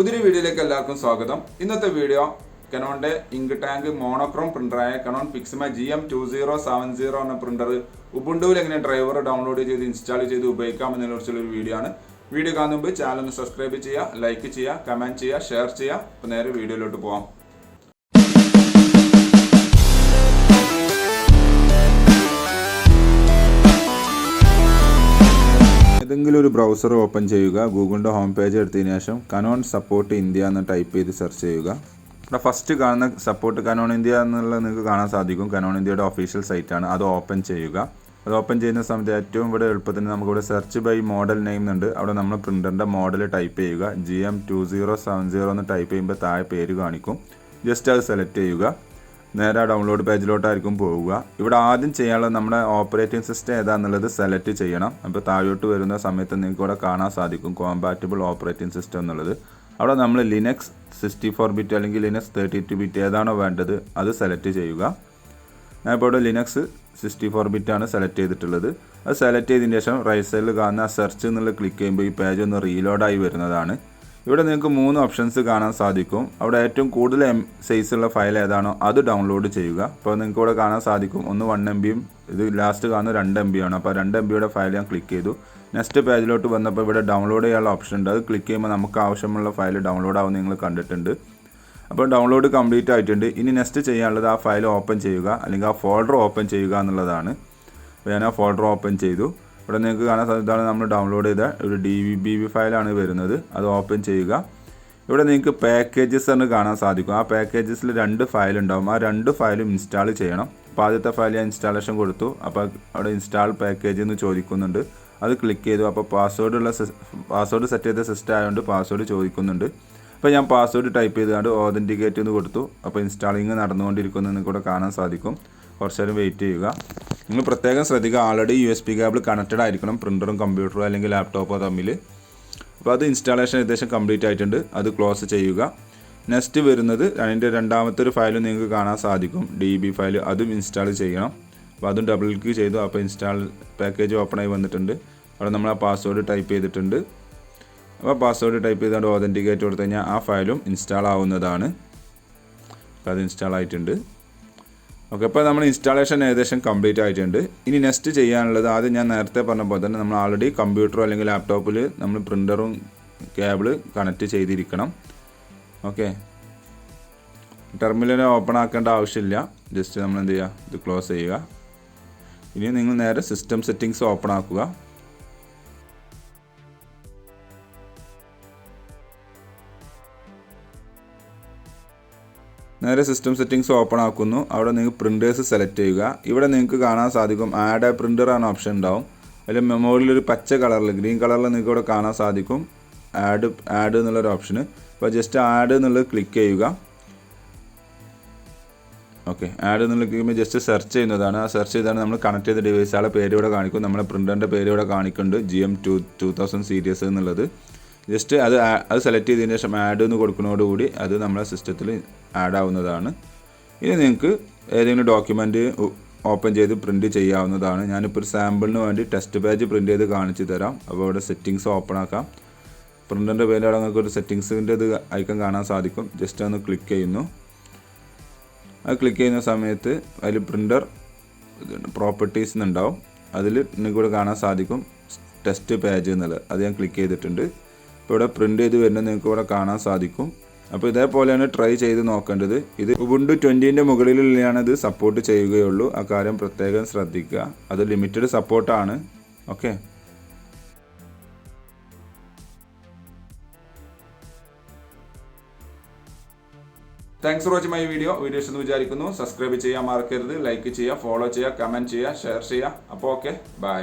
പുതിയൊരു വീഡിയോയിലേക്ക് എല്ലാവർക്കും സ്വാഗതം. ഇന്നത്തെ വീഡിയോ കനോണിന്റെ ഇങ്ക് ടാങ്ക് മോണോക്രോം പ്രിന്ററായ കനോൺ പിക്സിമ GM2070 എന്ന പ്രിന്റർ ഉബുണ്ടുവിൽ എങ്ങനെ ഡ്രൈവർ ഡൗൺലോഡ് ചെയ്ത് ഇൻസ്റ്റാൾ ചെയ്ത് ഉപയോഗിക്കാമെന്നതിനെ കുറിച്ചുള്ള ഒരു വീഡിയോ ആണ്. വീഡിയോ കാണുന്ന മുമ്പ് ചാനൽ ഒന്ന് സബ്സ്ക്രൈബ് ചെയ്യുക, ലൈക്ക് ചെയ്യുക, കമന്റ് ചെയ്യുക, ഷെയർ ചെയ്യുക. അപ്പോൾ നേരെ വീഡിയോയിലോട്ട് പോകാം. ഏതെങ്കിലും ഒരു ബ്രൗസർ ഓപ്പൺ ചെയ്യുക. ഗൂഗിളിൻ്റെ ഹോം പേജ് എടുത്തതിന് ശേഷം കനോൺ സപ്പോർട്ട് ഇന്ത്യ എന്ന് ടൈപ്പ് ചെയ്ത് സെർച്ച് ചെയ്യുക. ഇവിടെ ഫസ്റ്റ് കാണുന്ന സപ്പോർട്ട് കനോൺ ഇന്ത്യ എന്നുള്ളത് നിങ്ങൾക്ക് കാണാൻ സാധിക്കും. കനോൺ ഇന്ത്യയുടെ ഒഫീഷ്യൽ സൈറ്റാണ്. അത് ഓപ്പൺ ചെയ്യുക. അത് ഓപ്പൺ ചെയ്യുന്ന സമയത്ത് ഏറ്റവും ഇവിടെ എളുപ്പത്തിന് നമുക്കിവിടെ സെർച്ച് ബൈ മോഡൽ നെയിം ഉണ്ട്. അവിടെ നമ്മൾ പ്രിൻ്ററിൻ്റെ മോഡൽ ടൈപ്പ് ചെയ്യുക. GM2070 എന്ന് ടൈപ്പ് ചെയ്യുമ്പോൾ താഴെ പേര് കാണിക്കും. ജസ്റ്റ് അത് സെലക്ട് ചെയ്യുക. നേരെ ഡൗൺലോഡ് പേജിലോട്ടായിരിക്കും പോവുക. ഇവിടെ ആദ്യം ചെയ്യാനുള്ളത് നമ്മുടെ ഓപ്പറേറ്റിംഗ് സിസ്റ്റം ഏതാണെന്നുള്ളത് സെലക്ട് ചെയ്യണം. അപ്പോൾ താഴോട്ട് വരുന്ന സമയത്ത് നിങ്ങൾക്ക് ഇവിടെ കാണാൻ സാധിക്കും കോമ്പാറ്റബിൾ ഓപ്പറേറ്റിംഗ് സിസ്റ്റം എന്നുള്ളത്. അവിടെ നമ്മൾ ലിനക്സ് 64 ബിറ്റ് അല്ലെങ്കിൽ ലിനക്സ് 32 ബിറ്റ് ഏതാണോ വേണ്ടത് അത് സെലക്ട് ചെയ്യുക. ഞാൻ ഇപ്പോൾ ഇവിടെ ലിനക്സ് 64 ബിറ്റാണ് സെലക്ട് ചെയ്തിട്ടുള്ളത്. അത് സെലക്ട് ചെയ്തതിന് ശേഷം റൈറ്റ് സൈഡിൽ കാണുന്ന സെർച്ച് എന്നുള്ള ക്ലിക്ക് ചെയ്യുമ്പോൾ ഈ പേജ് ഒന്ന് റീലോഡായി വരുന്നതാണ്. ഇവിടെ നിങ്ങൾക്ക് 3 ഓപ്ഷൻസ് കാണാൻ സാധിക്കും. അവിടെ ഏറ്റവും കൂടുതൽ സൈസുള്ള ഫയൽ ഏതാണോ അത് ഡൗൺലോഡ് ചെയ്യുക. അപ്പോൾ നിങ്ങൾക്ക് ഇവിടെ കാണാൻ സാധിക്കും ഒന്ന് 1 MBയും ഇത് ലാസ്റ്റ് കാണുന്ന 2 MB ആണ്. അപ്പോൾ 2 MBയുടെ ഫയൽ ഞാൻ ക്ലിക്ക് ചെയ്തു. നെക്സ്റ്റ് പേജിലോട്ട് വന്നപ്പോൾ ഇവിടെ ഡൗൺലോഡ് ചെയ്യാനുള്ള ഓപ്ഷൻ ഉണ്ട്. അത് ക്ലിക്ക് ചെയ്യുമ്പോൾ നമുക്ക് ആവശ്യമുള്ള ഫയൽ ഡൗൺലോഡ് ആവുമെന്ന് നിങ്ങൾ കണ്ടിട്ടുണ്ട്. അപ്പോൾ ഡൗൺലോഡ് കംപ്ലീറ്റ് ആയിട്ടുണ്ട്. ഇനി നെക്സ്റ്റ് ചെയ്യാനുള്ളത് ആ ഫയൽ ഓപ്പൺ ചെയ്യുക അല്ലെങ്കിൽ ആ ഫോൾഡർ ഓപ്പൺ ചെയ്യുക എന്നുള്ളതാണ്. അപ്പോൾ ഞാൻ ആ ഫോൾഡർ ഓപ്പൺ ചെയ്തു. ഇവിടെ നിങ്ങൾക്ക് കാണാൻ സാധിച്ചതാണ് നമ്മൾ ഡൗൺലോഡ് ചെയ്ത ഒരു DVB ഫയലാണ് വരുന്നത്. അത് ഓപ്പൺ ചെയ്യുക. ഇവിടെ നിങ്ങൾക്ക് പാക്കേജസ് എന്ന് കാണാൻ സാധിക്കും. ആ പാക്കേജസിൽ 2 ഫയൽ ഉണ്ടാവും. ആ 2 ഫയലും ഇൻസ്റ്റാൾ ചെയ്യണം. അപ്പോൾ ആദ്യത്തെ ഫയൽ ഞാൻ ഇൻസ്റ്റാളേഷൻ കൊടുത്തു. അപ്പോൾ അവിടെ ഇൻസ്റ്റാൾ പാക്കേജ് എന്ന് ചോദിക്കുന്നുണ്ട്. അത് ക്ലിക്ക് ചെയ്തു. അപ്പോൾ പാസ്വേഡ് സെറ്റ് ചെയ്ത സിസ്റ്റം ആയതുകൊണ്ട് പാസ്വേഡ് ചോദിക്കുന്നുണ്ട്. അപ്പോൾ ഞാൻ പാസ്വേഡ് ടൈപ്പ് ചെയ്തുകൊണ്ട് ഓതൻറ്റിക്കേറ്റ് എന്ന് കൊടുത്തു. അപ്പോൾ ഇൻസ്റ്റാളിങ് നടന്നുകൊണ്ടിരിക്കുന്നു നിങ്ങൾക്ക് ഇവിടെ കാണാൻ സാധിക്കും. കുറച്ച് നേരം വെയിറ്റ് ചെയ്യുക. നിങ്ങൾ പ്രത്യേകം ശ്രദ്ധിക്കുക, ആൾറെഡി USB കേബിൾ കണക്റ്റഡ് ആയിരിക്കണം പ്രിൻ്ററും കമ്പ്യൂട്ടറും അല്ലെങ്കിൽ ലാപ്ടോപ്പോ തമ്മിൽ. അപ്പോൾ അത് ഇൻസ്റ്റാളേഷൻ ഏകദേശം കംപ്ലീറ്റ് ആയിട്ടുണ്ട്. അത് ക്ലോസ് ചെയ്യുക. നെക്സ്റ്റ് വരുന്നത് അതിൻ്റെ രണ്ടാമത്തെ ഒരു ഫയലും നിങ്ങൾക്ക് കാണാൻ സാധിക്കും, DB ഫയൽ. അതും ഇൻസ്റ്റാൾ ചെയ്യണം. അപ്പോൾ അതും ഡബിൾ ക്ലിക്ക് ചെയ്തു. അപ്പോൾ ഇൻസ്റ്റാൾ പാക്കേജ് ഓപ്പൺ ആയി വന്നിട്ടുണ്ട്. അവിടെ നമ്മൾ ആ പാസ്വേഡ് ടൈപ്പ് ചെയ്തിട്ടുണ്ട്. അപ്പോൾ പാസ്വേഡ് ടൈപ്പ് ചെയ്തുകൊണ്ട് ഓതൻറ്റിക്കേറ്റ് കൊടുത്തു കഴിഞ്ഞാൽ ആ ഫയലും ഇൻസ്റ്റാൾ ആവുന്നതാണ്. അപ്പോൾ അത് ഇൻസ്റ്റാൾ ആയിട്ടുണ്ട്. ഓക്കെ, അപ്പോൾ നമ്മൾ ഇൻസ്റ്റാളേഷൻ ഏകദേശം കംപ്ലീറ്റ് ആയിട്ടുണ്ട്. ഇനി നെക്സ്റ്റ് ചെയ്യാനുള്ളത് ആദ്യം ഞാൻ നേരത്തെ പറഞ്ഞ പോലെ തന്നെ നമ്മൾ ആൾറെഡി കമ്പ്യൂട്ടറോ അല്ലെങ്കിൽ ലാപ്ടോപ്പിൽ നമ്മൾ പ്രിൻ്ററും കേബിൾ കണക്റ്റ് ചെയ്തിരിക്കണം. ഓക്കെ, ടെർമിനൽ ഓപ്പൺ ആക്കേണ്ട ആവശ്യമില്ല. ജസ്റ്റ് നമ്മൾ എന്ത് ചെയ്യുക, ഇത് ക്ലോസ് ചെയ്യുക. ഇനി നിങ്ങൾ നേരെ സിസ്റ്റം സെറ്റിങ്സ് ഓപ്പൺ ആക്കുക. നേരെ സിസ്റ്റം സെറ്റിങ്സ് ഓപ്പൺ ആക്കുന്നു. അവിടെ നിങ്ങൾക്ക് പ്രിൻറ്റേഴ്സ് സെലക്ട് ചെയ്യുക. ഇവിടെ നിങ്ങൾക്ക് കാണാൻ സാധിക്കും ആഡ് എ പ്രിൻ്റർ എന്ന ഓപ്ഷൻ ഉണ്ടാവും. അതിൽ മെമ്മോറിയിൽ ഒരു പച്ച കളറിൽ ഗ്രീൻ കളറിൽ നിങ്ങൾക്ക് ഇവിടെ കാണാൻ സാധിക്കും ആഡ് എന്നുള്ളൊരു ഓപ്ഷന്. അപ്പോൾ ജസ്റ്റ് ആഡ് എന്നുള്ളത് ക്ലിക്ക് ചെയ്യുക. ഓക്കെ, ആഡ് എന്നുള്ളത് ക്ലിക്ക് ചെയ്യുമ്പോൾ ജസ്റ്റ് സെർച്ച് ചെയ്യുന്നതാണ്. ആ സെർച്ച് ചെയ്താണ് നമ്മൾ കണക്ട് ചെയ്ത ഡിവൈസുകളുടെ പേര് ഇവിടെ കാണിക്കും. നമ്മുടെ പ്രിൻ്ററിൻ്റെ പേര് ഇവിടെ കാണിക്കുന്നുണ്ട്, GM2000 സീരീസ് എന്നുള്ളത്. ജസ്റ്റ് അത് സെലക്ട് ചെയ്തതിന് ശേഷം ആഡ് എന്ന് കൊടുക്കുന്നതോടുകൂടി അത് നമ്മുടെ സിസ്റ്റത്തിൽ ആഡ് ആവുന്നതാണ്. ഇനി നിങ്ങൾക്ക് ഏതെങ്കിലും ഡോക്യുമെൻറ്റ് ഓപ്പൺ ചെയ്ത് പ്രിൻറ്റ് ചെയ്യാവുന്നതാണ്. ഞാനിപ്പോൾ ഒരു സാമ്പിളിന് വേണ്ടി ടെസ്റ്റ് പേജ് പ്രിൻറ്റ് ചെയ്ത് കാണിച്ചു തരാം. അപ്പോൾ ഇവിടെ സെറ്റിങ്സ് ഓപ്പൺ ആക്കാം. പ്രിൻ്ററിൻ്റെ പേര് അവിടെ നിങ്ങൾക്ക് ഒരു സെറ്റിങ്സിൻ്റെ ഇത് ഐക്കൺ കാണാൻ സാധിക്കും. ജസ്റ്റ് ഒന്ന് ക്ലിക്ക് ചെയ്യുന്നു. അത് ക്ലിക്ക് ചെയ്യുന്ന സമയത്ത് അതിൽ പ്രിൻ്റർ പ്രോപ്പർട്ടീസ് എന്നുണ്ടാവും. അതിൽ നിങ്ങൾക്ക് ഇവിടെ കാണാൻ സാധിക്കും ടെസ്റ്റ് പേജ് എന്നുള്ളത്. അത് ഞാൻ ക്ലിക്ക് ചെയ്തിട്ടുണ്ട്. ഇപ്പോൾ ഇവിടെ പ്രിൻ്റ് ചെയ്ത് വരുന്നത് നിങ്ങൾക്ക് ഇവിടെ കാണാൻ സാധിക്കും. അപ്പോൾ ഇതേപോലെയാണ് ട്രൈ ചെയ്ത് നോക്കേണ്ടത്. ഇത് ഉബുണ്ടു 20ൻ്റെ മുകളിലാണ് ഇത് സപ്പോർട്ട് ചെയ്യുകയുള്ളൂ. ആ കാര്യം പ്രത്യേകം ശ്രദ്ധിക്കുക. അത് ലിമിറ്റഡ് സപ്പോർട്ടാണ്. Okay, thanks for watching my video എന്ന് വിചാരിക്കുന്നു. സബ്സ്ക്രൈബ് ചെയ്യാൻ മറക്കരുത്, ലൈക്ക് ചെയ്യുക, ഫോളോ ചെയ്യുക, കമൻറ്റ് ചെയ്യുക, ഷെയർ ചെയ്യുക. അപ്പോൾ ഓക്കെ, ബൈ.